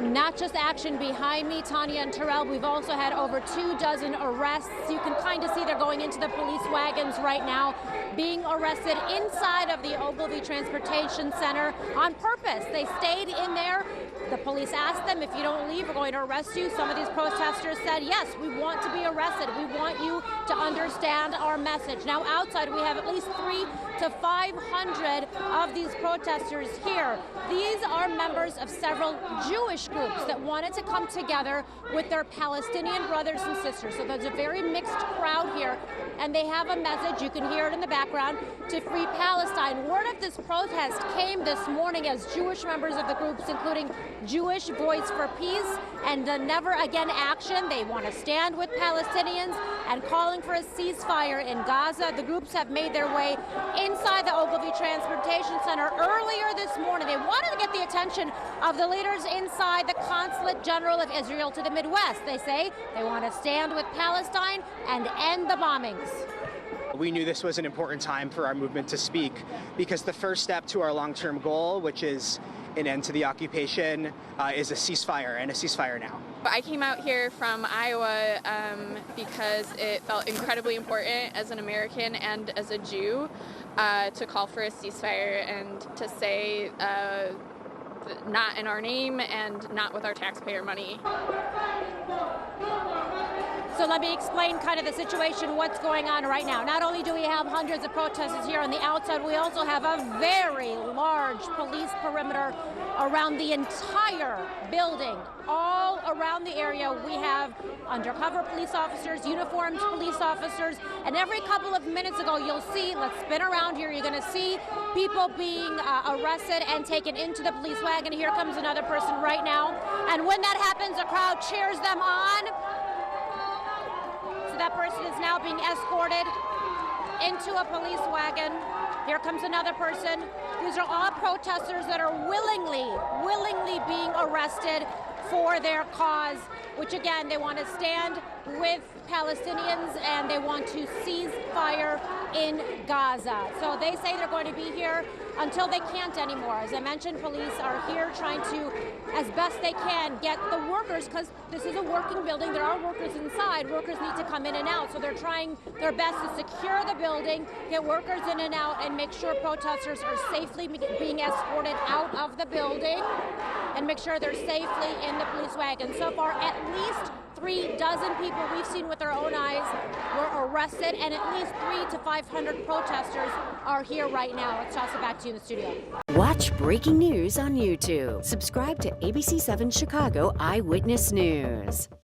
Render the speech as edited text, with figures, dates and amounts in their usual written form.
Not just action behind me, Tanya and Terrell. We've also had over 24 arrests. You can kind of see they're going into the police wagons right now, being arrested inside of the Ogilvie Transportation Center on purpose. They stayed in there. The police asked them, if you don't leave, we're going to arrest you. Some of these protesters said, yes, we want to be arrested. We want you to understand our message. Now, outside, we have at least 300 to 500 of these protesters here. These are members of several Jewish groups that wanted to come together with their Palestinian brothers and sisters. So there's a very mixed crowd here, and they have a message, you can hear it in the background, to free Palestine. Word of this protest came this morning as Jewish members of the groups, including Jewish Voice for Peace and the Never Again Action. They want to stand with Palestinians and calling for a ceasefire in Gaza. The groups have made their way inside the Ogilvie Transportation Center earlier this morning. They wanted to get the attention of the leaders inside the Consulate General of Israel to the Midwest. They say they want to stand with Palestine and end the bombings. We knew this was an important time for our movement to speak because the first step to our long-term goal, which is an end to the occupation, is a ceasefire, and a ceasefire now. I came out here from Iowa because it felt incredibly important as an American and as a Jew to call for a ceasefire and to say not in our name and not with our taxpayer money. So let me explain kind of the situation, what's going on right now. Not only do we have hundreds of protesters here on the outside, we also have a very large police perimeter around the entire building. All around the area, we have undercover police officers, uniformed police officers, and every couple of minutes ago, you'll see, let's spin around here, you're gonna see people being arrested and taken into the police wagon. Here comes another person right now. And when that happens, the crowd cheers them on. That person is now being escorted into a police wagon. Here comes another person. These are all protesters that are willingly being arrested for their cause, which again, they want to stand with Palestinians and they want to cease fire in Gaza. So they say they're going to be here until they can't anymore. As I mentioned, police are here trying to, as best they can, get the workers, because this is a working building, there are workers inside, workers need to come in and out, so they're trying their best to secure the building, get workers in and out, and make sure protesters are safely being escorted out of the building, and make sure they're safely in the police wagon. So far, at least 36 people we've seen with our own eyes were arrested, and at least 300 to 500 protesters are here right now. Let's toss it back to you in the studio. Watch breaking news on YouTube. Subscribe to ABC7 Chicago Eyewitness News.